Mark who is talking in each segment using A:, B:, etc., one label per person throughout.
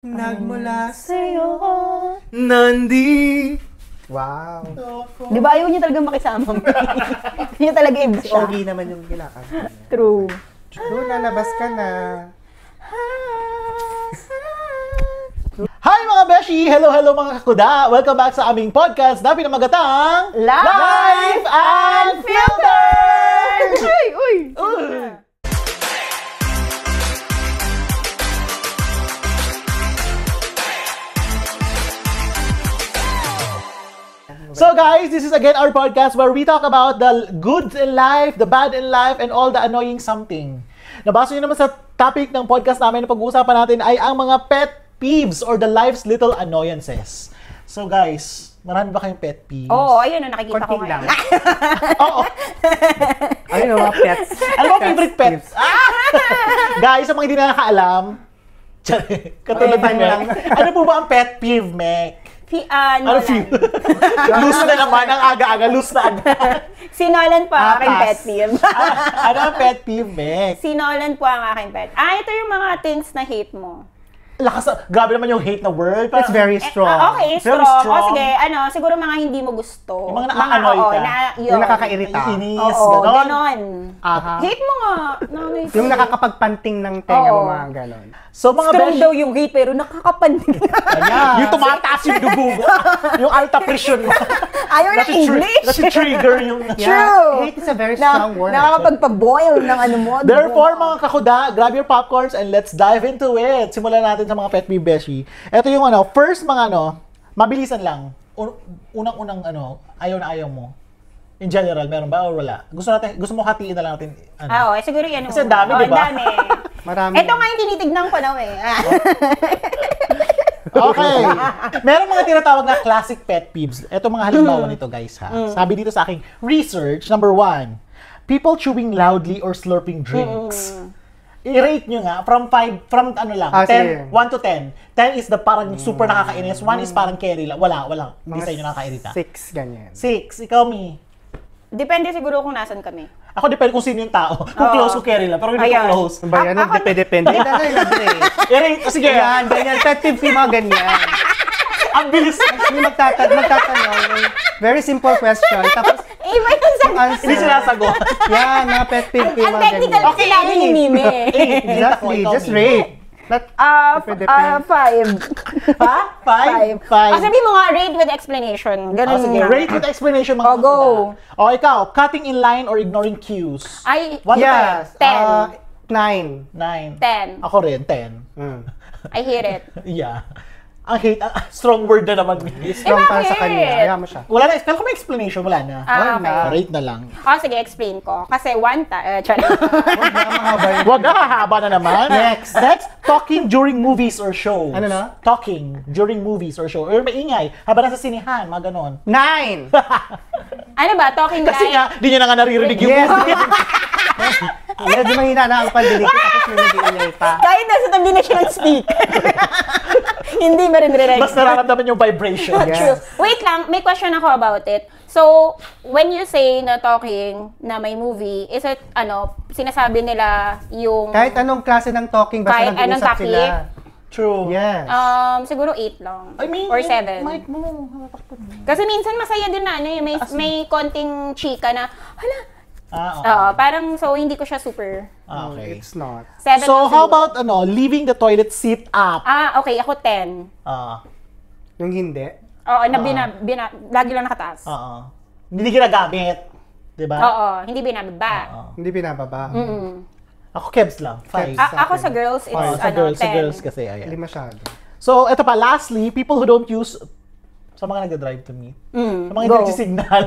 A: Nagmula sa'yo, Nandi. Wow.
B: Di ba ayaw niya talagang makisama mo? Hindi niya talaga ibig siya.
A: Okay naman yung kinakanta.
B: True.
A: True, lalabas ka na.
C: Hi mga beshi! Hello mga kakuda! Welcome back sa aming podcast na pinamagatang
B: Life
C: Unfiltered!
B: Uy!
C: So guys, this is again our podcast where we talk about the good in life, the bad in life, and all the annoying something. Nabasa nyo naman sa topic ng podcast namin na pag-uusapan natin ay ang mga pet peeves or the life's little annoyances. So guys, marami ba kayong pet peeves?
B: Oo, ayun na nakikita ko
A: Konting
B: ngayon.
C: Oo.
A: Ayun ang mga pets.
C: Ano ba favorite pets? Guys, sa mga hindi na nakaalam, katulad
A: Okay,
C: ng Mek, ano po ba ang pet peeve, Mek? Ano
B: Nolan.
C: Loose na naman, ang aga-aga, loose na agad.
B: Si Nolan po ang aking
A: pass.
B: pet peeve.
C: Ano ang pet peeve, Mek?
B: Si Nolan po ang aking pet. Ito yung mga things na hate mo.
C: Grabe naman yung hate na word.
A: It's very strong.
B: Okay,
C: Very
B: strong.
C: strong.
B: O sige, siguro mga hindi mo gusto.
C: Yung mga na-annoy ka.
A: Yung nakakairita.
C: Inis,
B: Oo,
C: ganon.
B: ganon.
A: Aha.
B: Hate mo nga.
A: Yung nakakapagpanting ng tenga mo,
B: Oo.
A: mga ganon.
C: So mga
B: Strong
C: besh,
B: daw yung hate pero nakakapandig.
C: yung tumataas yung dugo mo. Yung alta pressure mo.
B: Ayaw ng English.
C: Nasi-trigger yung...
B: True.
A: Hate is a very strong word.
B: Nakakapagpa-boil ng ano mo.
C: Therefore, mga kakuda, grab your popcorns and let's dive into it. Simulan natin sa mga pet peeve beshi. Ito yung first mga mabilisan lang. Unang-unang ayaw na ayaw mo. In general, meron ba or wala? Gusto mo hatiin na lang natin.
B: Oo, siguro yan.
C: Kasi ang dami, di ba?
B: Ang dami.
A: Marami.
B: Ito nga yung tinitignan ko na
C: Okay. Meron mga tinatawag na classic pet peeves. Ito mga halimbawa nito, guys, ha. Sabi dito sa aking research, number 1, people chewing loudly or slurping drinks. I-rate nyo nga from 10,
A: sige.
C: 1 to 10. 10 is the parang super nakakainis, 1 is parang carry lang. Wala. Hindi sa inyo nakakairita.
A: 6, ganyan.
C: 6, ikaw, Mi.
B: Depende siguro kung nasan kami.
C: Ako depende kung sino yung tao. Kung close ko carry lang, pero hindi ko
B: Ayan.
C: close.
A: Ano ba yan? Depende. Ito na yung
C: I-rate, sige.
A: Yan, ganyan. Pet peeve yung mga ganyan.
C: Ang bilis.
A: Yung magtatanong. Very simple question. Tapos,
B: Iba yung sagot.
A: answer.
C: Hindi sinasagot.
A: Yan, mga pet peeve yung
B: Ang
A: mga
B: technical
A: ganyan.
B: kasi lagi ni Mime.
A: Exactly,
C: Ikaw,
A: just
C: Mi.
A: rate. Not,
B: 5.
C: Ha? 5? 5.
B: Sabi mo nga, rate with explanation. Ganun
C: Sige,
B: nga.
C: rate with explanation mga
B: Go.
C: kakuda. O ikaw, cutting in line or ignoring cues?
B: Ay,
C: 1 to
A: yes.
B: 10.
A: 9.
C: 10.
B: 10.
C: Ako rin, 10.
B: I hate it.
C: Yeah. Ang hate, strong word na naman.
A: Strong para sa
B: bakit?
A: kanya. Ayaw mo siya.
C: Wala na, kaya ko may explanation, wala na.
B: Okay.
C: Rate na lang.
B: Sige, explain ko. Kasi
C: Wag na, hahaba na naman. Next, talking during movies or shows.
A: Ano na?
C: Talking during movies or shows. Or maingay, habang nasa sinihan, mga ganon.
A: 9!
B: Ano ba? Talking
C: Kasi
B: like...
C: nga, di nyo na nga naririnig yung
A: Yes.
C: movie.
A: Medyo mahina na ang pandinig ko, tapos may nag-iingay pa.
B: Kahit nasa tabi na siya ng speaker. Hindi ba rin re-register?
C: Mas nararamdaman yung vibration.
A: Yes.
B: True. Wait lang, may question ako about it. So, when you say na talking na may movie, is it, sinasabi nila yung...
A: Kahit anong klase ng talking, basta
B: Kahit anong
A: nag-uusap sila.
C: True.
A: Yes.
B: Siguro 8 lang.
C: I mean,
B: or 7.
C: Mic mo.
B: Kasi minsan masaya din na, may konting chika na, hala,
C: Okay.
B: parang, so, hindi ko siya super...
C: Okay.
A: It's not.
B: 7
C: So,
B: lang
C: how
B: siguro.
C: about, leaving the toilet seat up?
B: Okay, ako 10.
A: Yung hindi.
B: Oo, lagi lang nakataas.
C: Hindi ginagamit. Diba?
B: Oo, hindi binababa.
A: Hindi pinababa.
C: Ako, Kebs lang. 5.
B: Ako sa girls, it's
C: Sa girls,
B: 10.
C: sa girls kasi,
A: Hindi
C: ayan.
A: masyado.
C: So, eto pa, lastly, people who don't use, sa mga nag-drive to meet, sa mga hindi
B: go.
C: nagsisignal.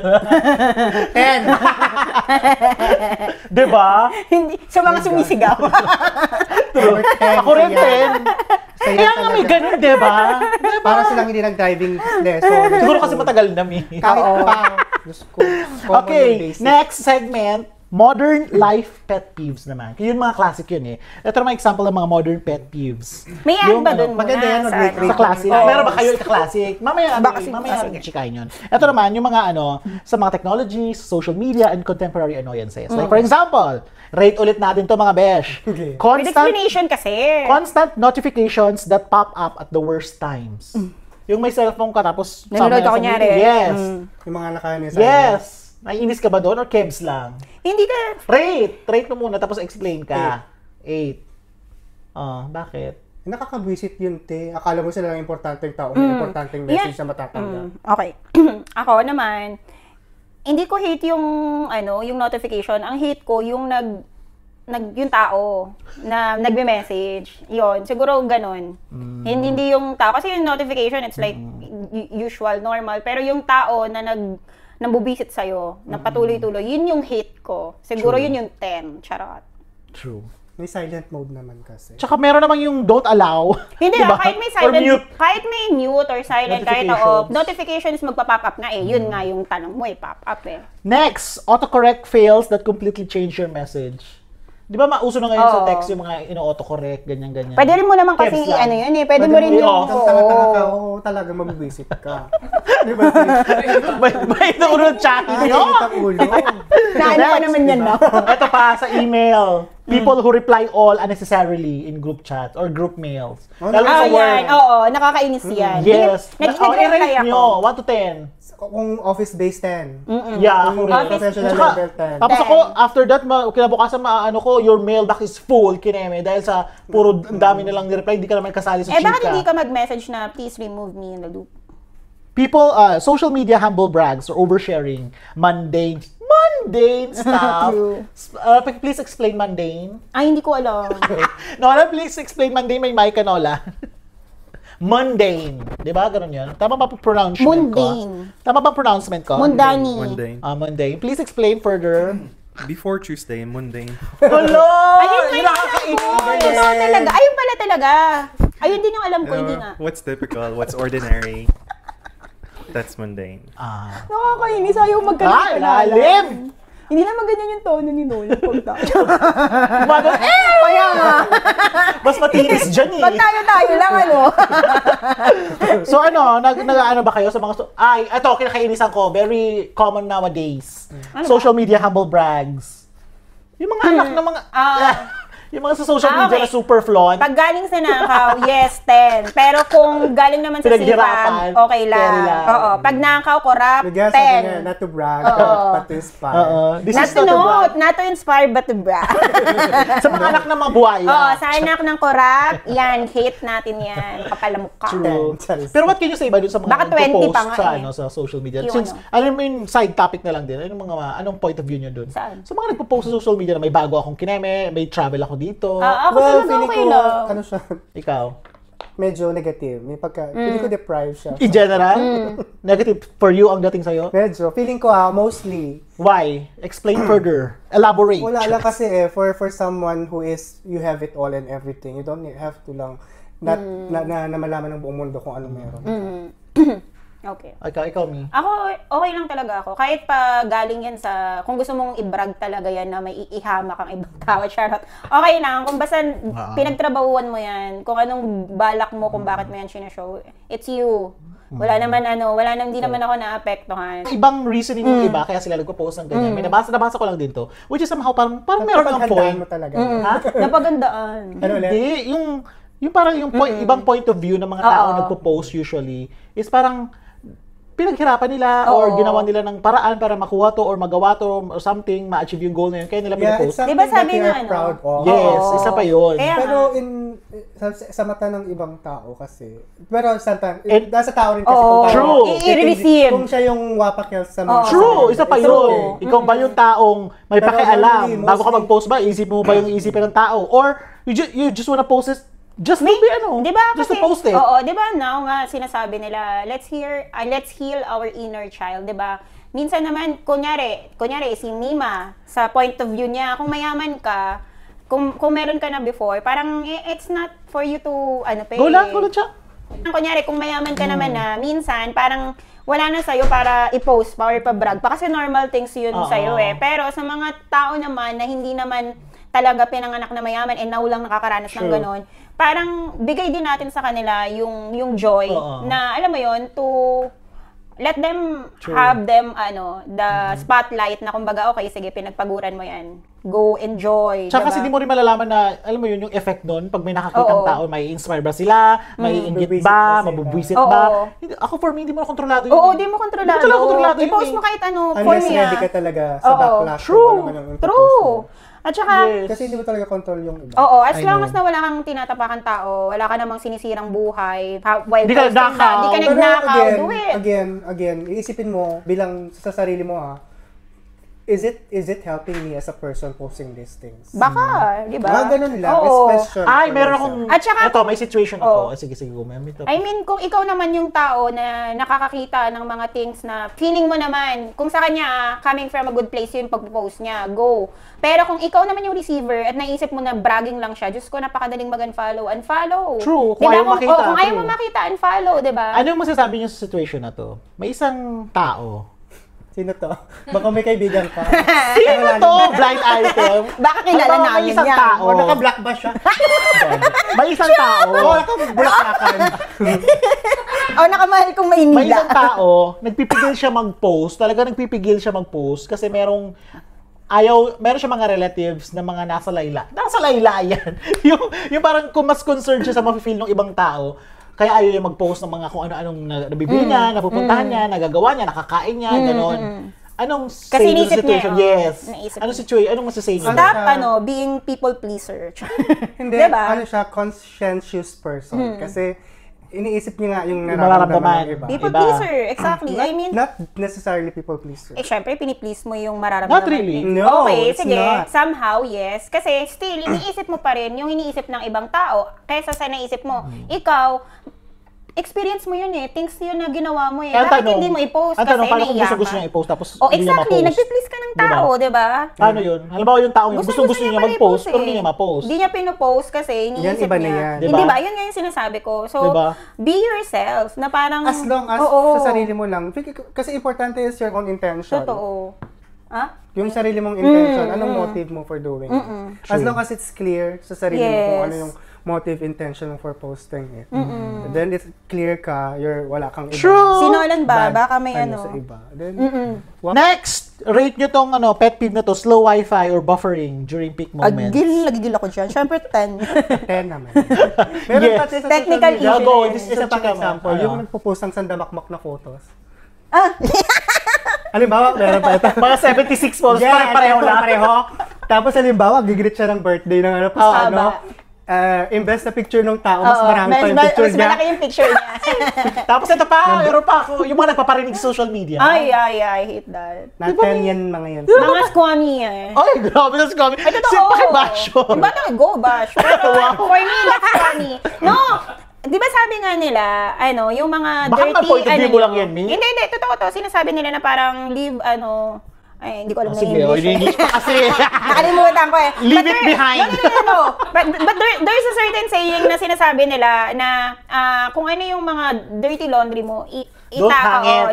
A: 10!
C: Diba?
B: Hindi, sa mga sumisigaw.
C: Ako rin 10. Kaya nga may ganun, diba?
A: Para silang hindi nag-driving lesson.
C: Siguro kasi matagal na, Mi.
A: Kahit pa. Diyos ko. Common
C: Okay,
A: basic.
C: next segment, Modern life pet peeves naman. Yun mga classic yun eh. Ito naman example ng mga modern pet peeves.
B: May ad ba dun
A: maganda yan,
B: muna
A: mag-rate
C: Sa classic.
B: Oo.
C: Meron ba kayo sa classic? Mamaya
B: Sige.
C: natin chikahin yun. Ito naman, yung mga sa mga technologies, social media, and contemporary annoyances. Like for example, rate ulit natin to mga besh.
A: Okay.
B: With explanation kasi.
C: Constant notifications that pop up at the worst times. Yung may cellphone ka tapos
B: Nanonood
C: sama
B: ka
C: sa
B: kunyari.
C: meeting. Yes.
A: Yung mga nakahanin sa
C: Yes. Naiinis ka ba doon or kebs lang?
B: Hindi ka,
C: Rate mo muna tapos explain ka. 8. Bakit?
A: Nakakabwisit yun, te. Akala mo sila lang importanteng tao, may importanteng message na matatanggap.
B: Okay. Ako naman, hindi ko hate yung yung notification. Ang hate ko yung yung tao na nagme-message. Yon, siguro ganun. Hindi yung tao kasi yung notification it's like usual, normal, pero yung tao na nambubisit sa'yo, na patuloy-tuloy, yun yung hate ko. Siguro
C: True.
B: yun yung 10. Charot.
C: True.
A: May silent mode naman kasi.
C: Tsaka meron namang yung don't allow.
B: Hindi
C: Diba?
B: kahit may
C: Or
B: silent,
C: mute.
B: kahit may mute or silent, kahit
C: Notifications.
B: notifications magpa-pop up nga eh. Yun nga yung tanong mo eh, pop up eh.
C: Next, autocorrect fails that completely change your message. Di ba mauso na ngayon sa
B: Oo.
C: text yung mga ino-autocorrect, ganyan-ganyan.
B: Pwede rin mo naman kasi
C: Kebs lang.
B: yun eh. Pwede mo rin yung,
C: i-off.
A: Kung tanga-tanga ka, oo, talaga mabibisit ka. Di ba?
C: May naunod chatting nyo.
A: Nakikita ang ulo.
B: Naano pa naman yan na.
C: Ito pa sa email. People who reply all unnecessarily in group chats or group mails. Lalo sa
B: yan.
C: work.
B: Oo, nakakainis yan.
C: Yes.
B: Nag-reply
C: I-rate
B: ako.
C: nyo. 1 to 10.
A: Kung office-based 10.
C: Yeah, ako
A: Kung
C: rin.
A: professional
C: Tsaka,
A: level 10.
C: Tapos ako, after that, kinabukasan your mailbox is full, kineme. Dahil sa puro dami nilang nireply, hindi ka naman kasali sa
B: Eh,
C: chika.
B: bakit hindi ka mag-message na, please remove me in the loop?
C: People, social media humble brags or oversharing mundane stuff.
B: True.
C: Please explain mundane.
B: Ay, hindi ko alam.
C: Nola, please explain mundane. May mic ka, Nola. Mundane. Di ba? Ganun yun. Tama ba pronouncement
B: Mundane.
C: ko? Tama ba pronouncement ko?
B: Mundani.
D: Mundane.
C: Mundane. Please explain further.
D: Before Tuesday, mundane.
C: Hello!
B: Ayun ba
C: Yun
B: yung
C: nakakainis.
B: alam ko? Totoo talaga. Ayun pala talaga. Ayun din yung alam ko, hindi nga.
D: What's typical? What's ordinary? That's mundane.
B: Nakakainis. Ayaw magkalit
C: Lalim!
B: Hindi naman ganyan yung tono ni Nolan.
C: Kaya nga. Mas matinis dyan eh.
B: Pag tayo lang,
C: So nag-ano ba kayo sa mga... ito, kinakainisan ko. Very common nowadays. Social media humble brags. Yung mga anak ng mga... yung mga sa social media
B: okay.
C: na super flaunt.
B: Pag galing sa nakaw, yes, 10. Pero kung galing naman sa
C: Pinaghirapan,
B: sipag, okay lang.
C: carry lang.
B: Oo. Pag nakaw, corrupt,
A: Bigyan sa kanya,
B: 10.
A: not to brag,
B: Oo.
A: but to inspire.
C: This
B: Not
C: is
B: to
C: not a
B: know,
C: brag.
B: not to inspire, but to brag.
C: Sa mga anak ng mga buhaya.
B: Oo, sa anak ng corrupt, yan, hate natin yan. Kapalamukha.
C: True.
A: Charis.
C: Pero what can you say ba dun sa mga
B: Baka 20
C: nagpo-post
B: pa nga
C: sa,
B: eh.
C: sa social media?
B: Yung
C: Since, side topic na lang din, anong point of view nyo dun?
B: Saan?
C: Sa mga nagpo-post sa social media na may bago akong kineme, may travel ako dito.
B: Ako talaga okay lang.
A: ano siya,
C: Ikaw?
A: medyo negative. May feeling ko deprived siya.
C: In general? Negative for you ang dating sa'yo?
A: Medyo. Feeling ko mostly,
C: Why? Explain further. Elaborate.
A: wala lang kasi for someone who is, you have it all and everything. You don't have to lang, na malaman ng buong mundo kung ano meron.
B: Okay.
C: Ikaw, me.
B: Ako, okay lang talaga ako. Kahit pa galing yan sa, kung gusto mong i-brag talaga yan na may iihama kang ibang tao, charot. Okay lang, kung basta pinagtrabahuan mo yan, kung anong balak mo, kung bakit mo yan sinashow, it's you. Wala naman hindi naman ako naapektuhan.
C: Ibang reasoning yung iba, kaya sila nagpo-post ng ganyan. May nabasa ko lang din to. Which is somehow parang meron kang point.
A: Mo talaga.
C: Ha?
B: Napagandaan.
A: Ano ulit?
C: Hindi, yung parang yung ibang point of view ng mga tao
B: Oo.
C: nagpo-post usually is parang pinaghirapan nila
B: Oo.
C: or ginawa nila ng paraan para makuha to or magawa to or something, ma-achieve yung goal na yun. Kaya nila
A: Yeah,
C: pinapost.
A: it's something
B: Diba sabi
A: that you
B: na
A: are
B: ano?
A: proud of.
C: Yes,
B: Oo.
C: isa pa yun.
B: Kaya
A: Pero sa mata ng ibang tao kasi, pero sometimes, nasa tao rin kasi
B: Oo.
A: kung
C: True.
B: I-receive.
A: Kung siya yung wapak niya sa mga
C: True, isa pa
A: It's
C: yun.
A: okay.
C: Ikaw ba yung taong may
A: Pero
C: pakialam?
A: normally,
C: Bago ka
A: mostly-
C: mag-post ba, isip mo ba yung isipin ng tao? Or you just wanna post it just to be
B: Di ba?
C: just to
B: Kasi,
C: post it.
B: Oo, di ba now nga sinasabi nila, let's heal our inner child, di ba? Minsan naman, kunyari si Mima, sa point of view niya, kung mayaman ka, kung meron ka na before, parang it's not for you to, pay.
C: Go lang siya.
B: Kunyari, kung mayaman ka naman na, minsan, parang wala na sa'yo para i-post pa or pa-brag pa kasi normal things yun sa'yo eh. Pero sa mga tao naman na hindi naman talaga pinanganak na mayaman and now lang nakakaranas ng ganon, parang bigay din natin sa kanila yung joy na alam mo yun, to let them have them the spotlight na kumbaga okay sige pinagpaguran mo yan, go enjoy.
C: Tsaka kasi di mo rin malalaman na alam mo yun yung effect doon pag may nakakitang tao, may inspire ba sila, may inggit ba, mabubwisit ba. Ako for me hindi mo na kontrolado yun.
B: Oo, di mo kontrolado. I-post mo kahit ano for me.
A: Unless ready ka talaga sa backlash.
B: True. At saka,
A: kasi hindi mo talaga control yung iba.
B: Oo, as long as na wala kang tinatapakan tao, wala ka namang sinisirang buhay, while
C: di ka
B: nagnakaw, do it.
A: Again, iisipin mo bilang sa sarili mo is it helping me as a person posting these things?
B: Baka, di ba?
A: Ganun lang, question.
C: Ay, meron akong,
B: at saka,
C: may situation ako. Sige, gumamit ako.
B: I mean, kung ikaw naman yung tao na nakakakita ng mga things na feeling mo naman, kung sa kanya, coming from a good place yung pag-post niya, go. Pero kung ikaw naman yung receiver at naisip mo na bragging lang siya, Diyos ko, napakadaling mag-unfollow.
C: True, kung ayaw makita.
B: Kung ayaw mo makita, unfollow, di ba?
C: Ano yung masasabi niyo sa situation na to? May isang tao.
A: Sino to? Baka may kaibigan ka.
C: Sino to? Blind item.
B: Baka kilala namin
C: isang
B: yan.
C: tao.
A: O naka-black ba siya?
C: May isang tao.
A: O naka-blackakan.
B: O nakamahal kong Maynila.
C: May isang tao, nagpipigil siya mag-post. Talaga nagpipigil siya mag-post kasi meron siya mga relatives na mga nasa layla. Nasa layla yan. yung parang kung mas concerned siya sa mafe-feel ng ibang tao, kaya ayaw niya mag-post ng mga kung ano-anong nabibili niya, napupuntahan niya, nagagawa niya, nakakain niya, gano'n. Anong say doon sa situation? Yes. Anong situation? Anong masasay niya?
B: Stop, being people pleaser.
A: Hindi,
B: diba?
A: siya, conscientious person. Kasi, iniisip niya nga yung nararamdaman ng iba.
B: People pleaser, exactly. I mean,
A: not necessarily people pleaser.
B: Syempre, piniplease mo yung mararamdaman.
C: Not really.
A: No,
B: okay,
A: it's
B: sige.
A: not.
B: Somehow, yes. Kasi still, iniisip mo pa rin yung iniisip ng ibang tao kaysa sa naisip mo. Ikaw, experience mo yun eh. Things yun na ginawa mo eh. Bakit hindi mo i-post kasi naiiyak ka?
C: Gusto niya i-post tapos
B: hindi niya ma-post. Nagpi-please ka ng tao, diba?
C: Paano yun? Halimbawa yung taong gusto niya mag-post pero hindi niya ma-post.
B: Hindi niya pinopost kasi iniisip
A: iba na
B: niya.
A: yan.
B: Hindi ba? Yun nga yung sinasabi ko. So, be yourself. Na parang...
A: As long as sa sarili mo lang. Kasi importante is your own intention.
B: Totoo.
A: Yung sarili mong intention. Anong motive mo for doing it? As long as it's clear sa sarili mo kung ano yung motive, intention mo for posting it. Then it's clear ka, wala kang ibang
B: Sinolan ba? Baka may
A: sa iba. Then,
C: next, rate nyo tong pet peeve na to, slow wifi or buffering during peak moments.
B: Nagigil ako dyan. Syempre 10.
A: 10 naman. Meron pati sa
B: Technical
A: social media.
B: issue.
A: Isa pang example, yung nagpo-post ng sandamakmak na photos. Halimbawa, meron pa ito.
C: Mga 76 photos, pareho lang.
A: Tapos halimbawa, gigreet siya ng birthday ng invest na picture ng tao, mas marami pa yung picture niya.
B: Mas malaki yung picture niya.
C: Tapos ito pa, meron pa ako, yung mga nagpaparinig sa social media.
B: I hate that.
A: Na 10 yan mga yan.
B: Mga squammy yan.
C: Ay, grabe na squammy.
B: Ay, totoo.
C: Pakibash yun.
B: Diba go bash? Pero for me, that's funny. No! Di ba sabi nga nila, yung mga
C: baka
B: dirty,
C: point of view mo lang yan, Mi?
B: Hindi, totoo to. Sinasabi nila na parang leave, ay, hindi ko alam na
C: sige, English pa kasi.
B: Nakalimutan ko eh.
C: Leave it behind.
B: No. But there's a certain saying na sinasabi nila na kung ano yung mga dirty laundry mo,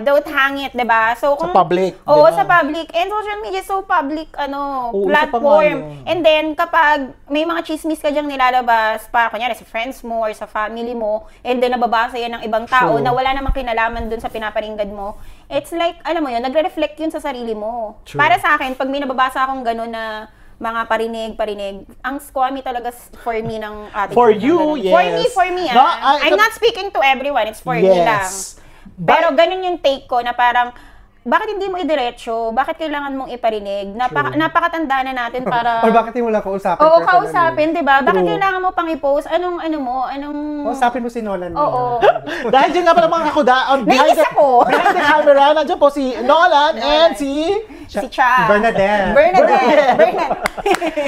C: don't
B: hang it, diba? So,
C: sa public.
B: Oo,
C: diba?
B: sa public. And social media, so public,
C: Oo,
B: platform. And then, kapag may mga chismis ka dyang nilalabas, para kunyari sa friends mo or sa family mo, and then nababasa yan ng ibang tao na wala namang kinalaman dun sa pinaparinggan mo, it's like, alam mo yun, nagre-reflect yun sa sarili mo.
C: True.
B: Para sa akin, pag may nababasa akong gano'n na mga parinig, ang squammy talaga for me ng attitude.
C: For you, yes.
B: For me.
C: No,
B: I'm not speaking to everyone, it's for me lang. Pero ganun yung take ko na parang, bakit hindi mo idiretso? Bakit kailangan mong iparinig? Napakatanda na natin para...
A: Or bakit hindi mo lang kausapin?
B: Oo, kausapin, di ba? Bakit kailangan mo pang i-post? Anong...
A: Kausapin mo si Nolan.
B: Oo.
C: Dahil dyan nga pala mga kakuda, behind the camera, nandiyan po si Nolan and si
B: Cha.
A: Bernadette.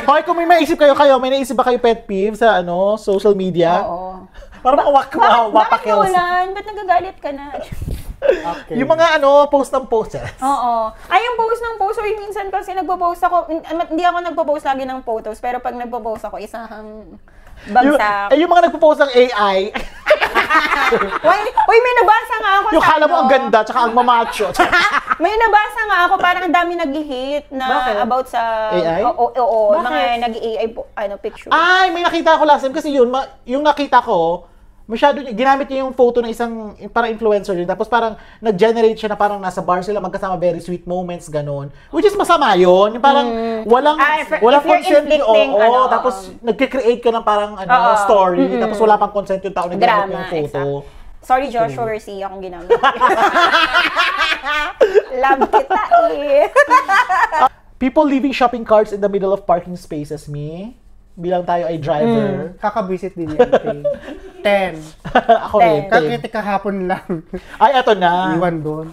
C: Hoy, kung may naisip may naisip ba kayo pet peeve sa social media?
B: Oo.
C: Para
B: Bakit
C: mawapakils.
B: Nolan? Ba't nagagalit ka na?
A: Okay.
C: Yung mga post ng poses.
B: Oo. Ay, yung post ng post, or minsan kasi nagpo-post ako, hindi ako nagpo-post lagi ng photos, pero pag nagpo-post ako, isang bagsak.
C: Yung mga nagpo-post ng AI.
B: Uy, may nabasa nga ako
C: Yung kala mo ang ganda, tsaka ang mamacho.
B: May nabasa nga ako, parang ang dami nag-hit na
C: Bakit?
B: about sa...
C: AI?
B: Oo,
C: Bakit?
B: mga nag-AI picture.
C: Ay, may nakita ko last time kasi yun, yung nakita ko, masyado ginamit niya yung photo ng isang parang influencer din. Tapos parang nag-generate siya na parang nasa bar sila magkasama, very sweet moments, ganun. Which is masama yun. Yung parang walang
B: if you're
C: consent.
B: inflicting,
C: Tapos nagkikreate ka ng parang story. Tapos wala pang consent yung tao na ginamit yung photo.
B: Exact. Sorry, Joshua Garcia, akong ginamit. Love kita eh.
C: People leaving shopping carts in the middle of parking spaces, me. Bilang tayo ay driver.
A: Kakabisit din yan. 10.
C: Ako rin.
A: Kakiti kahapon lang.
C: Ay, eto na.
A: Iwan doon.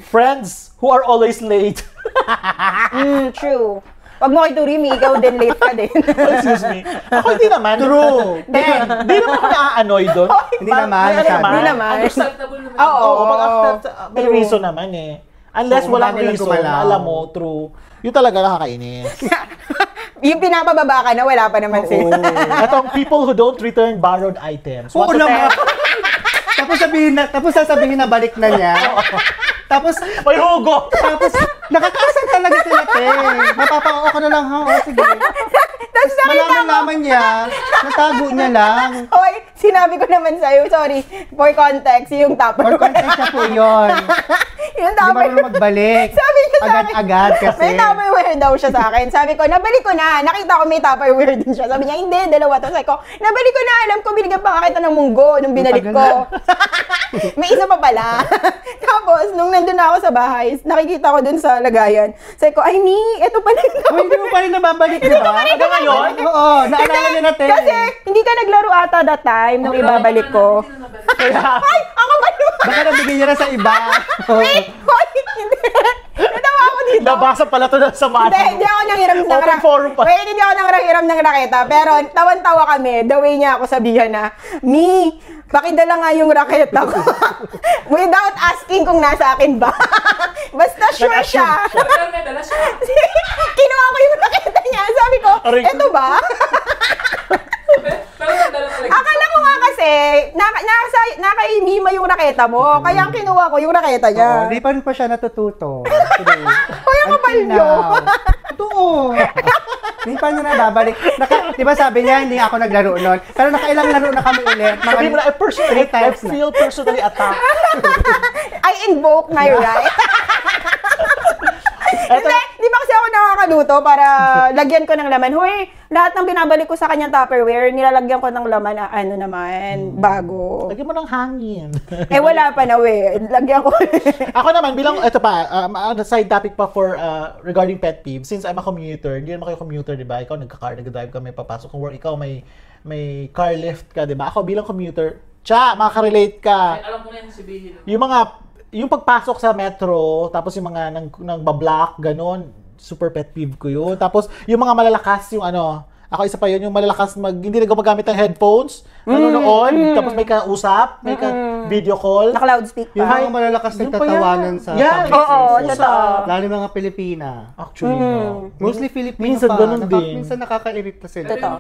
C: Friends who are always late.
B: True. Wag mo kay Turimi, ikaw din late ka din.
C: Excuse me. Ako hindi naman.
A: True.
C: Hindi naman ako na-annoy doon.
A: Hindi naman.
B: Hindi naman.
E: Acceptable naman.
C: Oo, pag after, may reason naman eh. Unless
A: So,
C: walang
A: kung bakit
C: reason,
A: gumalaw.
C: alam mo, true. Yun talaga nakakainis.
B: Yung pinapababa ka na, wala pa naman sila.
C: Itong people who don't return borrowed items.
A: Oo naman. Tapos sasabihin na balik na niya. Tapos,
C: May hugo!
A: tapos, nakakasal talaga sila, te. Mapapao ka na lang, ha? O, sige.
B: Tapos nakita mo,
A: Malaman niya, natago niya lang.
B: Hoy, sinabi ko naman sa'yo, sorry, for context, yung
A: For
B: tupper.
A: context siya po yun.
B: Yung
A: Hindi
B: tupper.
A: marunong magbalik.
B: Sabi niya sa akin,
A: Agad-agad kasi.
B: may Tupperware daw siya sa akin. Sabi ko, nabalik ko na. Nakita ko may Tupperware din siya. Sabi niya, hindi, dalawa to. Sabi ko, nabalik ko na. Alam ko, binigyan pa nga kita ng munggo nung binalik ko. May isa pa pala. Tapos, nung nandun na ako sa bahay, nakikita ko dun sa lagayan. Sabi ko, ay, Mi, eto pala yung
A: Oh, hindi mo pa rin nababalik, di ba?
C: Hanggang ngayon?
A: Oo, naalala niya natin.
B: Kasi, hindi ka naglaro ata that time nung ibabalik ko. Ay, ako ba yun?
A: Baka nabigyan niya na sa iba.
B: Hoy, hindi. Natawa ako dito.
C: Nabasa pala to sa mga.
B: Hindi ako nanghiram ng
C: Open forum pa.
B: Wait, hindi ako nanghiram ng raketa. Pero tawan-tawa kami. The way niya ako sabihan na, Mi, pakidala nga yung raketa ko. Without asking kung nasa akin ba. Basta sure siya.
E: Pero may dala siya.
B: Kinuha ko yung raketa niya. Sabi ko,
C: Aray ko.
B: eto ba?
E: Pero may dala talaga.
B: Akala ko nga kasi, nakaimima yung raketa mo. Kaya ang kinuha ko yung raketa niya.
A: Di pa rin pa siya natututo.
B: Hoy, ang kapal niyo.
A: Totoo. Hindi pa niya nababalik. Di ba sabi niya, hindi ako naglaro nun. Pero nakailang laro na kami ulit.
C: Sabi mo na, I
A: times na.
C: feel personally attacked.
B: I invoke my right. Hindi ba kasi ako nakakaluto para lagyan ko ng laman. Hoy, lahat ng binabalik ko sa kanyang Tupperware, nilalagyan ko ng laman na ano naman, bago.
C: Lagyan mo ng hangin.
B: Wala pa na lagyan ko.
C: Ako naman, bilang, ito pa, side topic pa for regarding pet peeve. Since I'm a commuter, hindi naman kayo commuter, di ba? Ikaw nagka-car, nag-drive ka, may papasok ng work. Ikaw may car lift ka, di ba? Ako bilang commuter, makaka-relate ka.
E: Ay, alam ko na yung sabihin.
C: Yung pagpasok sa metro, tapos yung mga nang bablock, ganun, super pet peeve ko yun. Tapos yung mga malalakas, yung ako isa pa yun, yung malalakas, hindi nagmagamit ng headphones, nanonood, tapos may kausap, may video call.
B: Naka-loudspeak
A: Yung
B: pa.
A: mga malalakas
C: Yung pa
A: nagtatawanan
C: yan.
A: sa
C: Yan.
A: public
B: Oo,
A: spaces.
B: totoo.
A: Lalo yung mga Pilipina.
C: Actually, no.
A: Mostly Filipino
C: Minsan
A: pa.
C: ganun din.
A: Minsan nakaka-irita sila.
B: Totoo.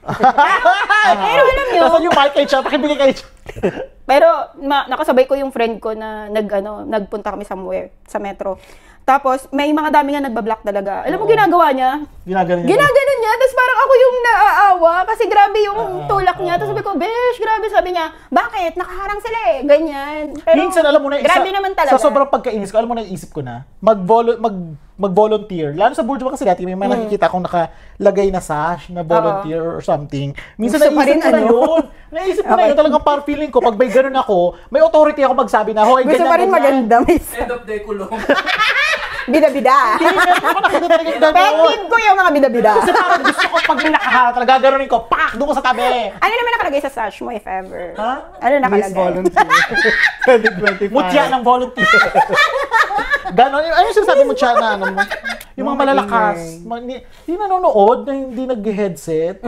B: Pero alam nyo,
C: Tapos yung mic kay Cha, pakibigay kay Cha.
B: pero nakasabay ko yung friend ko na nagpunta kami somewhere sa metro. Tapos may mga dami nga nagbablock talaga. Alam mo ginagawa niya?
C: Ginaganon niya.
B: Ginaganon niya, tapos parang ako yung naaawa kasi grabe yung tulak niya. Tapos sabi ko, besh, grabe. Sabi niya, bakit? Nakaharang sila eh. Ganyan. Pero,
C: Minsan, alam mo na,
B: grabe naman talaga.
C: Sa sobrang pagkainis ko, alam mo na, isip ko na, mag-volunteer. Lalo sa Bourgeois kasi dati, may mga nakikita akong nakalagay na sash, na volunteer or something. Minsan
B: Gusto pa
C: naisip
B: rin,
C: ko na yun. Naisip ko na yun. Talagang parang feeling ko, pag may ganun ako, may authority ako magsabi na, hoy,
B: gusto
C: ganyan,
B: pa rin
C: ganyan.
B: maganda, miss.
E: End of day kulong.
B: Bida-bida.
C: Hindi ako nakita talaga yung
B: Pet
C: gano'n.
B: peeve ko yung mga bida-bida.
C: Kasi parang gusto ko pag may nakaharap, talaga gaganunin ko, pak! Doon ko sa tabi.
B: Ano naman nakalagay sa sash mo, if ever?
C: Ha?
B: Ano
A: Miss
B: nakalagay?
A: Volunteer. 2025.
C: Mutya ng volunteer. Ganon. Ano yung sinasabi mo, Cha, na ano mo? Yung mga malalakas. Hindi nanonood, na hindi nag-headset.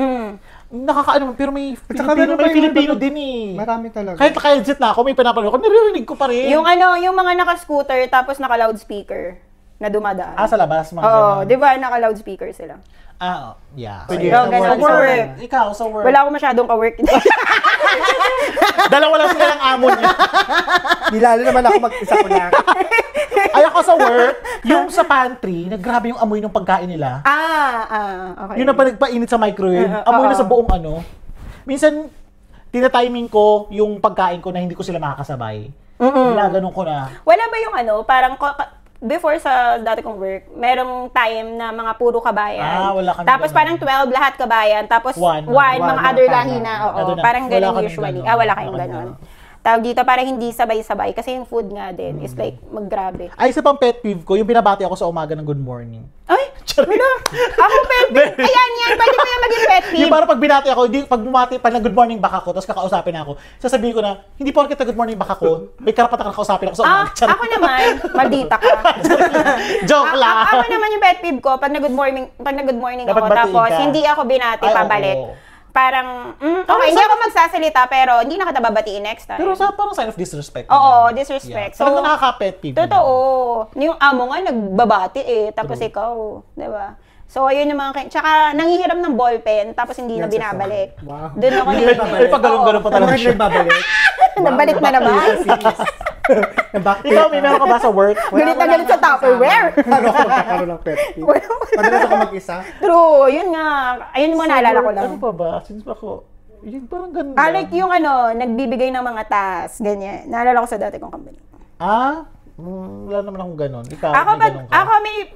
C: Nakakaano, pero may
A: meron pa yung
C: Filipino
A: mga-
C: din eh.
A: Marami talaga.
C: Kahit naka-headset na ako, may pinapanood ako, naririnig ko pa rin.
B: Yung yung mga naka-scooter tapos naka-loudspeaker na dumadaan.
C: sa labas, mga
B: Oo,
C: ganon.
B: di ba naka-loudspeaker sila?
C: Yeah.
A: Pwede
B: Ikaw,
A: sa
B: ganun.
A: work,
B: Sa work.
C: Ikaw, sa work.
B: Wala akong masyadong ka-work.
C: Dalawa lang sila ng amo niya.
A: Di lalo naman ako mag-isa ko lang.
C: Ay, ako sa work, yung sa pantry, grabe yung amoy ng pagkain nila.
B: Okay.
C: Yung nagpainit sa microwave, amoy na sa buong ano. Minsan, tinatiming ko yung pagkain ko na hindi ko sila makakasabay. Ginaganon ko na.
B: Wala ba yung parang before sa dati kong work, merong time na mga puro kabayan.
C: Wala kami
B: Tapos
C: ganun.
B: parang 12 lahat kabayan, tapos
C: One,
B: mga other
A: tama.
B: lahi na. Oo,
C: Ano na,
B: parang
C: wala
B: ganun
C: kaming
B: usually.
C: ganun.
B: Wala kayong
C: Wala kami
B: ganun. Tawag dito, parang hindi sabay-sabay. Kasi yung food nga din is like, maggrabe.
C: Ay, isa pang pet peeve ko, yung binabati ako sa umaga ng good morning.
B: Ay! Wala! Ako pet peeve! Ayan yan! Pwede mo yan maging pet peeve!
C: Yung parang pag binati ako, pag bumati, pag nag-good morning back ako, tapos kakausapin ako, sasabihin ko na, hindi porket nag-good morning back ako, may karapatan ka kakausapin ako sa umaga. Charot.
B: Ako naman, maldita ka.
C: Joke lang.
B: Ako naman yung pet peeve ko, pag nag-good morning
C: Dapat
B: ako,
C: batiin
B: tapos
C: ka.
B: hindi ako binati
C: Ay,
B: pabalik.
C: oo.
B: Parang, okay, hindi ako magsasalita, pero hindi na kita babatiin next time.
C: Pero parang sign of disrespect.
B: Oo, disrespect.
C: So, talaga nakaka-pet peeve.
B: Totoo. Yung amo nga, nagbabati tapos ikaw, di ba? So, ayun yung mga, tsaka nangihiram ng ballpen, tapos hindi na
A: Yan sa
B: binabalik.
A: Wow.
B: Doon ako
A: Hindi
B: nag-
A: na
C: Ay, pag galong-galong pa
A: Talaga
C: talaga siya.
A: nagbabalik.
B: Nabalik na naman.
C: Ikaw, may meron ka ba sa work?
B: Galit na galit sa Tupperware.
A: Ano ako magkakaroon ng pet peeve? Madalas ako mag-isa.
B: True, yun nga. Ayun yung mga naalala ko lang.
C: Ano pa ba? Since ako, yung parang ganun
B: Like yung nagbibigay ng mga task, ganyan. Naalala ko sa dati kong company.
C: Wala naman akong ganun. Ikaw,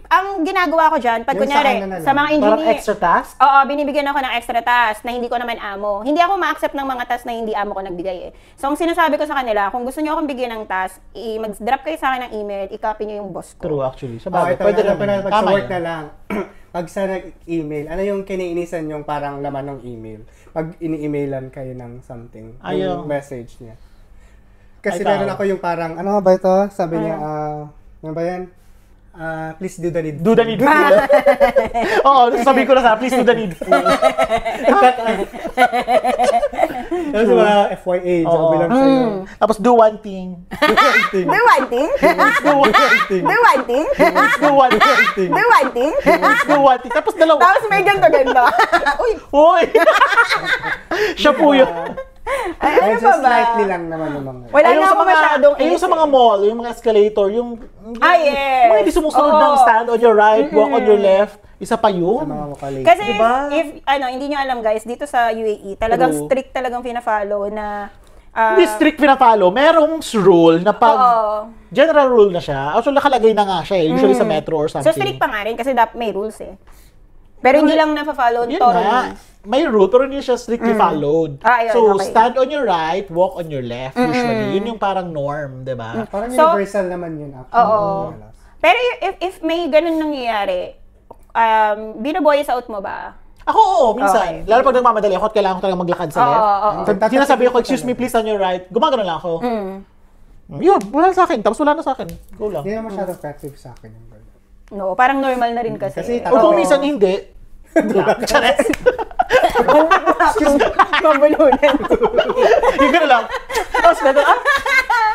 B: Ang ginagawa ko dyan, pag
A: Yung
B: kunyari,
A: sa ano na lang.
B: sa mga
C: Parang
B: engineer,
C: extra task?
B: oo, binibigyan ako ng extra task na hindi ko naman amo. Hindi ako ma-accept ng mga task na hindi amo ko nagbigay So, ang sinasabi ko sa kanila, kung gusto niyo akong bigyan ng task, mag-drop kayo sa akin ng email, i-copy niyo yung boss ko.
C: True, actually. Sa
A: Oh,
C: bagay,
A: ito
C: pwede
A: na,
C: naman.
A: pag sa
C: Tama
A: work
C: yun.
A: na lang. Pag sa nag-email, ano yung kiniinisan yung parang laman ng email? Pag ini-emailan kayo ng something,
C: Ayaw.
A: yung message niya. Kasi
C: Ay,
A: meron
C: tao.
A: ako yung parang, ano nga ba ito? Sabi niya, ano ba yan? Please do the needful.
C: Do the needful. Oo, sabi ko na sa, please do the needful.
A: Tapos mga FYA,
C: Oo.
A: sabi lang sa'yo.
C: Tapos do one thing.
B: Do one thing?
C: Do one thing.
B: Do one thing?
C: Do one thing.
B: Do one thing?
C: Do one thing. Tapos dalawa.
B: Tapos may ganto-ganto. Uy,
C: Uy! Siya po yun.
B: ano
A: So
B: pa ba?
A: slightly lang naman yung mga.
B: Wala na ako masyadong
C: Ayun sa mga mall, yung mga escalator, yung
B: yes.
C: mga hindi sumusunod
B: Oo.
C: ng stand on your right, walk on your left. Isa pa yun.
A: Mga mukha
B: Kasi
C: Diba?
B: if hindi nyo alam guys, dito sa UAE, talagang
C: True.
B: strict talagang pina-follow na
C: Hindi strict pina-follow. Merong rule na pag
B: oo.
C: general rule na siya. Actually, nakalagay na nga siya eh. Usually sa metro or something.
B: So strict pa nga rin kasi may rules Pero hindi lang na-follow
C: Yun
B: totally.
C: nga. May rule, pero hindi siya strictly followed.
B: Ayun,
C: So,
B: okay.
C: stand on your right, walk on your left, usually. Yun yung parang norm, di ba?
A: Parang
B: So-
A: universal naman yun actually.
B: Oo. Pero if may ganun nangyayari, binaboy out mo ba?
C: Ako, oo, minsan.
B: Okay.
C: Lalo pag nagmamadali ako at kailangan ko talaga maglakad sa left.
B: Oo.
C: So, sinasabi ko, excuse me, please, on your right. Gumagano lang ako. Yun, wala sa akin. Tapos wala na sa akin. Go lang.
A: Hindi na masyadong effective sa akin yung ganun.
B: No, parang normal na rin kasi.
A: Kasi
C: O kung
B: Oo.
C: minsan hindi, chares.
B: Mabulunan.
C: Yung gano'n lang. Tapos gano'n,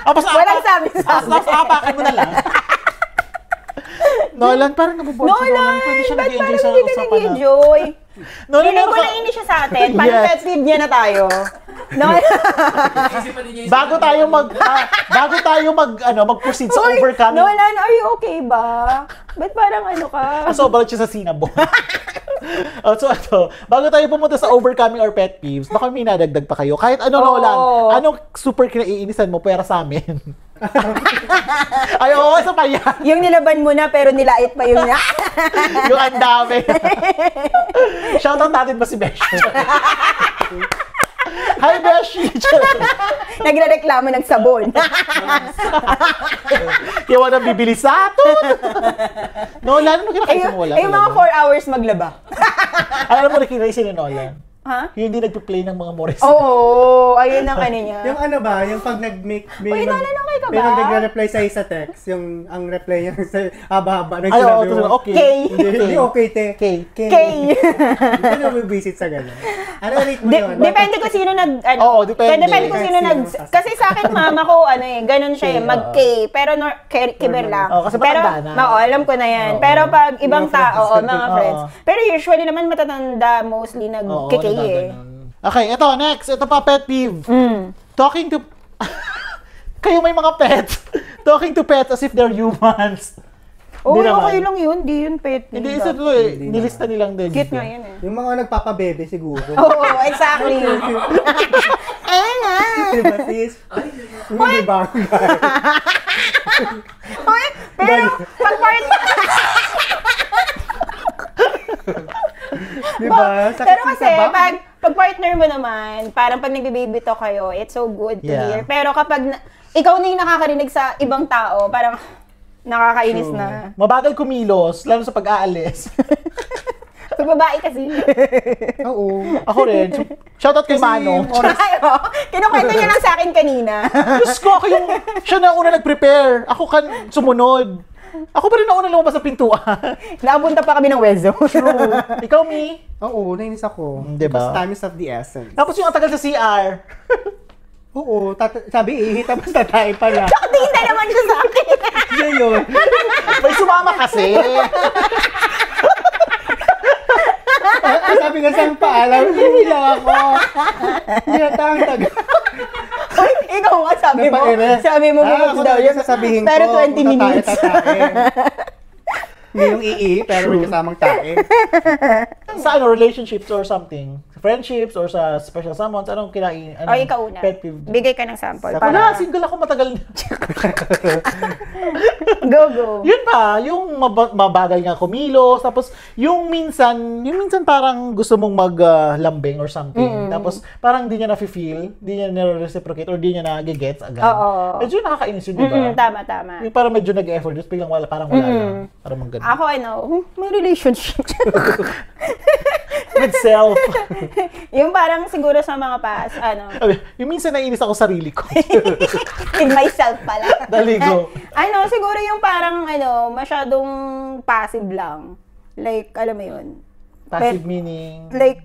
C: tapos
B: Walang sabi-sabi.
C: Tapos apakan mo na lang. Nolan, parang nabuboard si Nolan. Pwede siya
B: Ba't
C: nag-enjoy
B: parang
C: sa
B: hindi ka
C: usapan na.
B: nag-enjoy?
C: Nolan,
B: Feeling ko
C: meron ka-
B: naiinis siya sa atin. Parang
C: Yes.
B: pet peeve niya na tayo. No?
E: Isipan din niya yung
C: Bago tayo mag-proceed sa
B: Uy,
C: overcoming.
B: Nolan, are you okay ba? Ba't parang ano ka?
C: Sobrang siya sa Cinnabon. Bago tayo pumunta sa overcoming our pet peeves, baka may nadagdag pa kayo. Kahit ano,
B: Oo.
C: Nolan, anong super kinaiinisan mo pera sa amin? Ay, oo, isa pa yan.
B: Yung nilaban mo na pero nilait pa yung
C: Yung ang dami. Shoutout natin ba si Beshi? Hi, Beshi!
B: nagrereklamo ng sabon.
C: Kaya walang bibili sa atin. Nolan, ano kinakaisa mo wala?
B: Yung mga 4 hours maglaba.
C: Alam mo na kinakaisa ni Nolan?
B: Ha?
C: Yung hindi nagpa-play ng mga Morris.
B: Oo, ayun ang kanya.
A: Yung ano ba, yung pag nag-make,
B: Uy, nananakay ka ba?
A: may nagre-reply sa'yo sa text, yung ang reply niya sa haba-haba,
C: Ay, oo,
A: nagsabi mo,
C: okay.
B: K.
A: Hindi okay, te.
C: K.
A: K.
B: K.
A: Hindi ka na visit sa gano'n. Ano rate mo yun?
B: Depende kung sino
C: Oo, depende.
B: Depende kung sino kasi sa akin mama ko, ganun siya mag-K. Pero kiber lang.
C: Kasi
B: pero,
C: matanda na.
B: Oo, alam ko na yan. Pero pag ibang tao, mga friends. Pero usually naman matatanda, mostly nag-K eh.
C: Okay, ito, next. Ito pa, pet peeve. Talking to... Kayo may mga pets. Talking to pets as if they're humans.
B: Oo, okay lang yun. Di yun pet.
C: Hindi, isa to eh. Nilista nilang din.
B: Cute nga yun eh.
A: Yung mga nagpapabebe siguro.
B: Oo, exactly. Ayun nga.
A: Diba sis? Hindi ba?
B: Pero pag part...
A: Diba?
B: Pero kasi, pag partner mo naman, parang pag nagbe-baby talk kayo, it's so good to hear. Pero kapag ikaw na yung nakakarinig sa ibang tao, parang nakakainis na.
C: Mabagal kumilos, lalo sa pag-aalis.
B: Pag babae kasi.
A: Oo.
C: Ako rin. Shoutout kay Mano.
B: Kinukwento niya lang sa akin kanina.
C: Diyos ko, siya na una nag-prepare. Ako sumunod. Ako pa rin nauna lumabas sa pintuan.
B: Naabunta pa kami ng wezo.
C: True. Ikaw, Mi?
A: Oo, nainis ako.
C: Diba?
A: Because time is of the essence.
C: Tapos yung ang tagal sa CR.
A: Oo, sabi tapos tatay pala.
B: Nakatingin na naman siya sa akin.
A: Yun yun.
C: May sumama kasi.
A: Sabi nga sa paalam, hindi lang ako. Hindi na tayong taga.
B: Ikaw nga sabi mo
A: ako daw yung sasabihin ko.
B: Pero 20 minutes.
A: Hindi yung pero may kasamang tae.
C: Sa relationships or something? Friendships or sa special someone? Anong kinain?
B: O, ikaw una.
C: Pet peeve?
B: Bigay ka ng sample.
C: Wala, single ako matagal na.
B: Go.
C: Yun pa, yung mabagal nga kumilos, tapos yung minsan parang gusto mong maglambing or something, tapos parang di niya na-feel, di niya na-reciprocate, or di niya na-gets agad.
B: Oo.
C: Medyo nakakainis yun, di ba?
B: Tama.
C: Yung parang medyo nag-effort, just biglang parang wala lang. Parang maganda.
B: Ako, may relationship.
C: With self.
B: Yung parang siguro sa mga past,
C: Yung minsan naiinis ako sarili ko.
B: with myself pala.
C: Daligo.
B: Siguro yung parang, masyadong passive lang. Like, alam mo yun.
C: Passive meaning?
B: Like,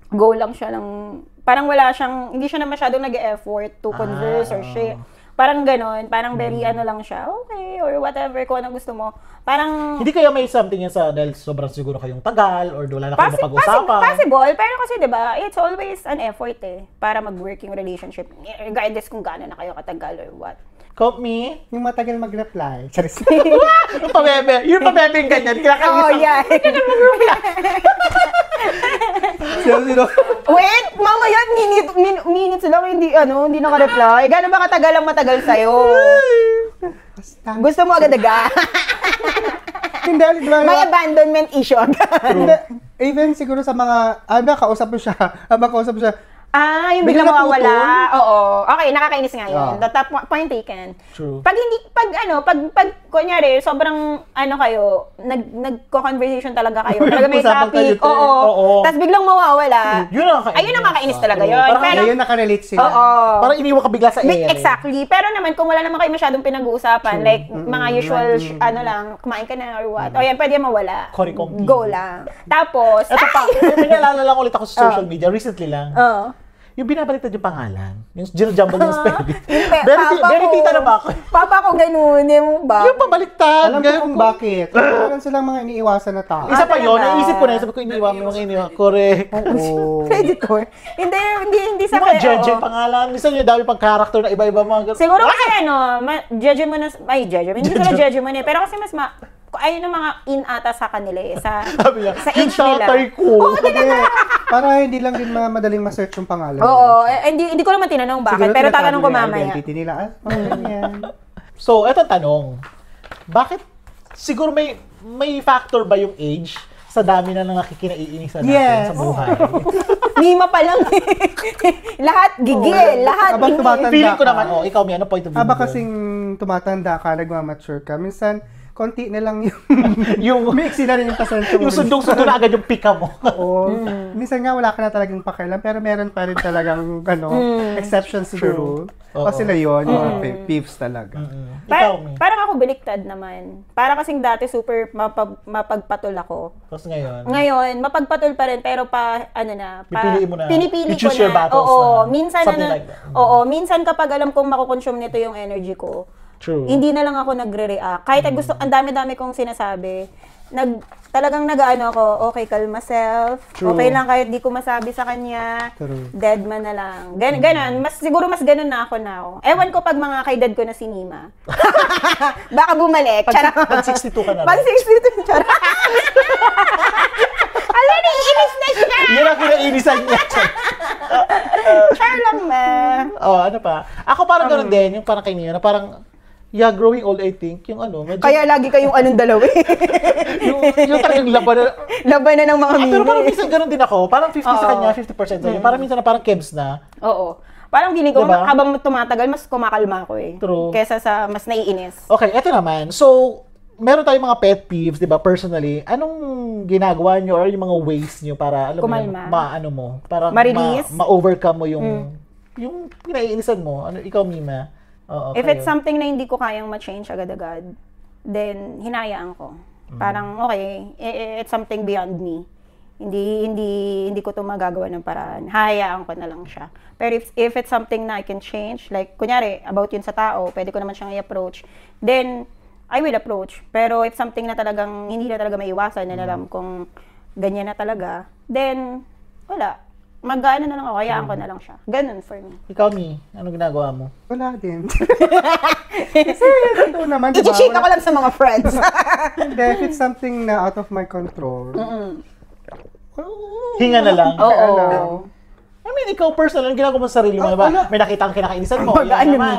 B: go lang siya ng, parang wala siyang, hindi siya na masyadong nag-effort to converse or share. Parang ganon, parang very lang siya, okay, or whatever, kung anong gusto mo. Parang...
C: Hindi kaya may something yan dahil sobrang siguro kayong tagal, or wala na kayo mapag-usapan.
B: Possible, pero kasi diba, it's always an effort para mag-work yung relationship, regardless kung gaano na kayo katagal or what.
C: Count me?
A: Yung matagal mag-reply. Charis.
C: Yung pabebe. Yung pabebe yung ganyan.
B: Yeah. Wait, mamaya, minutes lang, hindi naka-reply. Gano'n ba katagal ang matagal sa'yo? Gusto mo agad-agad?
A: Hindi,
B: may abandonment issue agad.
A: Even siguro sa mga, kausap mo siya,
B: yung biglang mawawala. Oo. Okay, nakakainis nga yun. The top point taken.
C: True.
B: Pag kunyari, sobrang, kayo, nagko-conversation talaga kayo. Talaga may topic. Oo. Tapos biglang mawawala.
C: Yun ang
B: ayun ang nakakainis talaga yun.
C: Parang
A: yun nakarelate sila.
B: Oo.
C: Parang iniwan ka bigla sa air.
B: Exactly. Pero naman, kung wala naman kayo masyadong pinag-uusapan, like, mga usual, lang, kumain ka na or what. O yan, pwede mawala. Go lang. Tapos,
C: ito pa, may nalala lang ulit ako sa social media, recently lang. Yung binabaliktad yung pangalan. Yung ginajumble yung spelling. Very tita na ba ako?
B: Papa ko ganun, mo ba?
C: Yung pabaliktad.
A: Alam ko kung bakit. Meron silang mga iniiwasan na tao.
C: Isa pa yun, naisip ko na, sabi ko iniiwan. Correct.
B: Creditor. Hindi sa
C: yung mga Jeje pangalan. Minsan yung dami pang character na iba-iba mga gano'n.
B: Siguro kasi judge mo na, hindi sila judge mo na, pero kasi mas ayun ang mga in-ata sa kanila sa age nila.
C: Tatay ko.
A: Para hindi lang din madaling ma-search yung pangalan.
B: Oo, hindi ko naman tinanong bakit, pero tatanong ko mamaya.
A: Identity nila, yan.
C: So, eto tanong. Bakit siguro may factor ba yung age sa dami na nakikinaiinisan natin sa buhay?
B: Mima pa lang. Lahat gigil, lahat
A: tumatanda
C: feeling ko naman, ikaw may ano point of view?
A: kasing tumatanda ka, nagmamature ka, minsan, konti na lang yung
C: yung
A: mixi na rin yung pasensya mo.
C: yung sundong-sundo na agad yung pika mo.
A: Oo. Minsan nga wala ka na talagang pakialam, pero meron pa rin talagang exceptions to the rule. Kasi na yun, yung peeves talaga.
C: Ikaw, Mi.
B: Parang ako baliktad naman. Para kasing dati super mapagpatol ako.
C: Tapos ngayon,
B: Ngayon, mapagpatol pa rin, pero
C: Pipiliin mo na.
B: pinipili
C: You
B: ko
C: choose your
B: na.
C: battles
B: Oo,
C: na.
B: minsan
C: Something like that.
B: minsan kapag alam kong makukonsume nito yung energy ko,
C: true.
B: hindi na lang ako nagre-react. Kahit ang dami-dami kong sinasabi, talagang nag-ano ako, okay, calm myself.
C: True.
B: Okay lang kahit di ko masabi sa kanya.
A: True.
B: Dead man na lang. Ganon. Siguro mas ganon na ako now. Ewan ko pag mga kaedad ko na si Mima. Baka bumalik.
C: Pag 62 ka na.
B: Pag 62, charot. Alam, naiinis na siya.
C: Yan ang kinainisan niya.
B: Char lang na.
C: Ano pa? Ako parang ganun din, yung parang kay Nia, na parang, growing old, I think, yung medyo,
B: Kaya lagi kayong anong dalawa
C: yung talagang laban na,
B: Laban na ng mga Mima.
C: pero parang minsan ganun din ako, parang 50 sa kanya, 50% sa kanya, parang minsan na parang kebs na.
B: Oo. Parang feeling ko,
C: Diba?
B: habang tumatagal, mas kumakalma ako eh.
C: True.
B: Kesa sa mas naiinis.
C: Okay, eto naman. So, meron tayong mga pet peeves, di ba, personally. Anong ginagawa nyo or yung mga ways nyo para, alam mo,
B: Kumalma.
C: para
B: Ma-release?
C: ma-overcome mo yung pinaiinisan mo. Ikaw, Mima? Oo,
B: If
C: kayo.
B: it's something na hindi ko kayang ma-change agad-agad, then hinayaan ko. Parang, okay, it's something beyond me. Hindi ko to magagawa ng paraan. Hayaan ko na lang siya. Pero if it's something na I can change, like, kunyari, about yun sa tao, pwede ko naman siyang i-approach, then, I will approach. Pero if something na talagang, hindi na talaga maiwasan, na alam kung ganyan na talaga, then, wala. Mag-ano na lang ako, hayaan ko na lang siya. Ganun for me.
C: Ikaw, Mi, anong ginagawa mo?
A: Wala din. Kasi, ito naman, diba?
B: I-chika ko lang sa mga friends.
A: Hindi, if it's something na out of my control,
C: Hinga na lang.
B: Oo.
C: I mean, ikaw personal, anong ginagawa mo sa sarili mo? Ba? May nakita kang kinakainisan mo.
B: Mag-ano
C: Yan naman.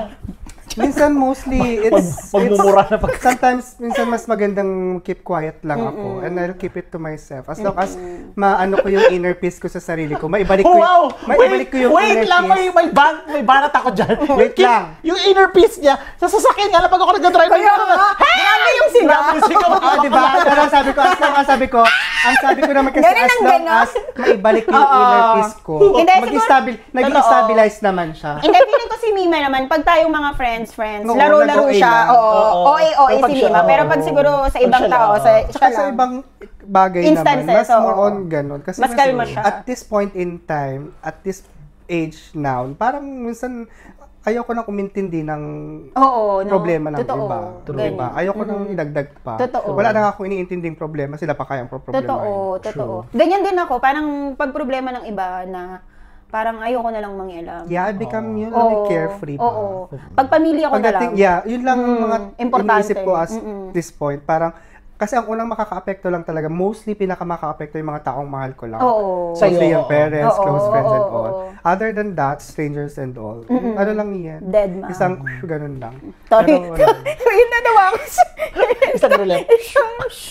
A: minsan mostly, it's
C: Magmumura na pag...
A: sometimes, minsan mas magandang keep quiet lang ako. And I'll keep it to myself. As long as maano ko yung inner peace ko sa sarili ko. Maibalik ko
C: Wow!
A: maibalik ko yung
C: Wait
A: inner
C: lang,
A: peace.
C: may banat ako dyan.
A: Wait lang.
C: Yung inner peace niya, sa sasakyan nga na pag ako nag-drive.
B: Kaya nga, grabe yung sigaw.
A: Diba? Pero sabi ko, ang sabi ko naman kasi
B: Ganun
A: as
B: ang
A: long
B: ganon.
A: as maibalik ko yung inner peace ko,
B: Hindi, siguro-
A: nag-stabilize naman siya.
B: Hindi, feeling ko si Mima naman, pag tayong mga friends,
A: Oo,
B: laro-laro
A: nag-OA
B: siya.
A: lang.
B: Oo, OA
C: Kapag
B: si
C: siya,
B: Mima. Pero pag
C: oo.
B: siguro sa ibang
C: Pag siya
B: tao,
C: lang,
B: siya
A: Tsaka sa
B: lang.
A: ibang bagay
B: Instances,
A: naman, mas more
B: oo.
A: on ganun. Kasi
B: Mas kalma siya.
A: At this point in time, at this age now, parang minsan ayoko nang umintindi ng
B: Oo, no.
A: problema ng
B: Totoo.
A: iba.
B: Ganyan.
A: Diba? Ayoko nang idagdag pa.
B: Totoo.
A: Wala na akong iniintinding problema, sila pa kayang problemahin.
B: Totoo. Ganyan din ako. Parang pag problema ng iba na parang ayoko na lang mangialam.
A: Yeah, I become yun,
B: Oo.
A: carefree pa.
B: Oo. Pag pamilya ko na lang.
A: Pagdating, yeah, yun lang ang mga
B: importante.
A: iniisip ko as this point. Parang, kasi ang unang makaka-apekto lang talaga, mostly pinaka-makaka-apekto yung mga taong mahal ko lang.
B: Oo.
C: Sa'yo,
A: Mostly yung
C: oo.
A: parents,
B: Oo,
A: close friends and
B: oo,
A: all.
B: oo.
A: Other than that, strangers and all. Ano lang yan?
B: Dead man.
A: Isang ganun lang.
B: Sorry.
A: Pero wala.
B: Yun na nawa ako.
C: Isang roulette.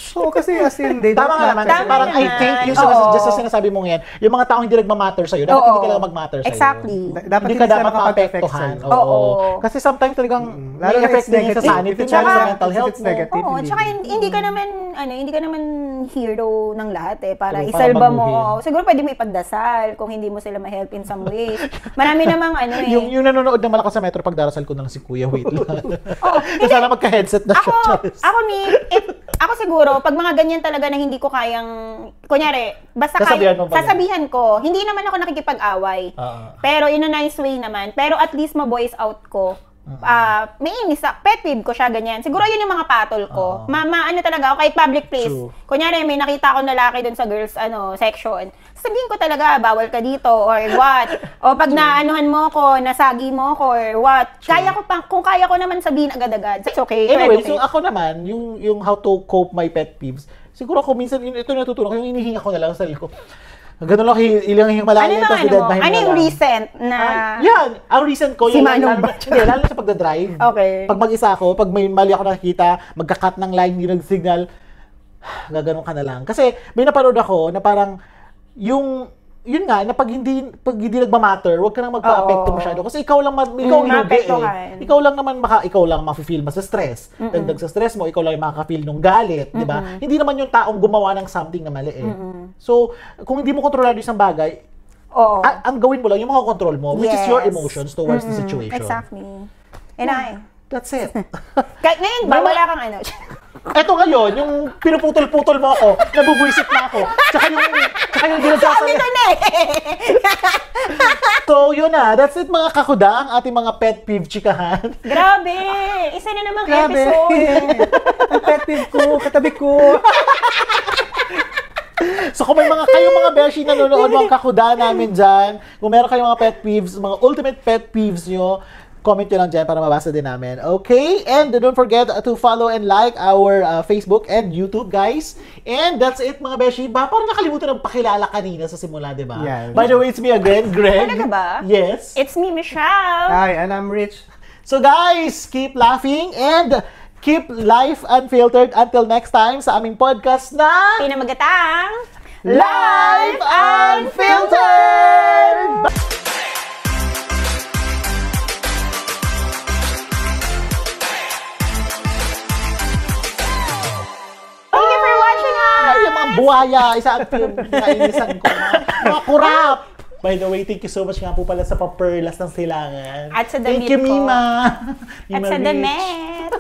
A: So, kasi as in, they
C: Tama
A: don't
C: nga naman.
A: matter.
C: Kasi parang I think yung just sa sinasabi mong yan, yung mga taong hindi nagmamatter sa'yo, dapat
B: Oo.
C: hindi ka lang mag-matter sa'yo.
B: Exactly.
A: Dapat
C: Hindi ka
A: sila
C: dapat
A: makapag-affect
C: maapektuhan.
A: sa'yo.
C: Oo.
B: Oo.
C: Kasi sometimes talagang
A: Lalo
C: may
A: na
C: effect
A: it's
C: din yun sa
A: negative.
C: sanity,
A: If it's
C: tsaka sa
B: negative,
C: mental health
A: it's
C: mo.
A: negative.
B: Oo, tsaka hindi ka naman hero ng lahat eh. Para
C: True,
B: isalba
C: para baguhin.
B: mo. Siguro pwede mo ipagdasal kung hindi mo sila ma-help in some ways. Marami namang
C: Yung nanonood ng Malakas sa Metro, pagdarasal ko na lang si Kuya, wait lang. Sana magka-headset na siya. Charles.
B: Ako siguro, pag mga ganyan talaga na hindi ko kayang, kunyari, basta
C: Sasabihan mo ba yan?
B: sasabihan ko, hindi naman ako nakikipag-away. Pero in a nice way naman. Pero at least ma-voice out ko. May inis, pet peeve ko siya, ganyan. Siguro yun yung mga patol ko. Ano talaga ako, kahit public place.
C: True.
B: Kunyari, may nakita ako na lalaki dun sa girls section. Sabihin ko talaga, bawal ka dito, or what. O pag naanuhan mo ko, nasagi mo ko, or what. Kaya ko pa, kung kaya ko naman sabihin agad-agad, it's okay.
C: Anyway,
B: okay.
C: so ako naman, yung how to cope my pet peeves, siguro ako minsan, ito natutunan ko, yung inihinga ko na lang sa sarili ko. Ganun lang, ilang malalim, tapos deadline
B: ano
C: na
B: yung
C: lang.
B: recent na...
C: Yan, ang recent ko,
B: Si
C: yung
B: Manong
C: lalo sa pagdadrive.
B: Okay.
C: Pag mag-isa ako, pag may mali ako nakikita, magka-cut ng line, hindi nag-signal, gaganon ka na lang. Kasi may napanood ako na parang, yung yun nga, na pag hindi nagmamatter, huwag ka nang magpa-apekto masyado. Kasi ikaw lang, ikaw yung lugi eh. Ikaw lang naman, ikaw lang mafe-feel mas stress. Dagdag sa stress mo, ikaw lang yung makaka-feel nung galit, di ba? Hindi naman yung taong gumawa ng something na mali eh. So, kung hindi mo kontrolado isang bagay, ang gawin mo lang, yung makakontrol mo, which is your emotions towards the situation.
B: Exactly. And
C: That's it.
B: kahit ngayon ba, wala kang ano.
C: Eto ngayon, yung pinuputol-putol mo ako, nabubuisit na ako. Tsaka yung ginagawa So, yun na. That's it mga kakuda, ang ating mga pet peeve chikahan.
B: Grabe! Isa na namang episode.
A: Ang pet peeve ko, katabi ko.
C: So kung may kayong mga beshi na nanonood, mga kakuda namin dyan, kung meron kayong mga pet peeves, mga ultimate pet peeves nyo, comment nyo lang dyan para mabasa din namin. Okay? And don't forget to follow and like our Facebook and YouTube, guys. And that's it, mga beshi. Parang nakalimutan ng pakilala kanina sa simula, di ba?
A: Yeah.
C: By the way, it's me again, Greg.
B: Talaga ba?
C: Yes.
B: It's me, Michelle.
A: Hi, and I'm Rich.
C: So guys, keep laughing and keep life unfiltered until next time sa aming podcast na
B: Pinamagatang
C: Life Unfiltered!
B: Thank you for watching us!
C: Ay, yung mga buhaya, isa ang pinainisan ko. Mga kurap! By the way, thank you so much nga po pala sa paperlas ng silangan.
B: At sa damit
C: Thank you,
B: ko.
C: Mima.
B: At
C: Mima
B: sa
C: Rich.
B: damit.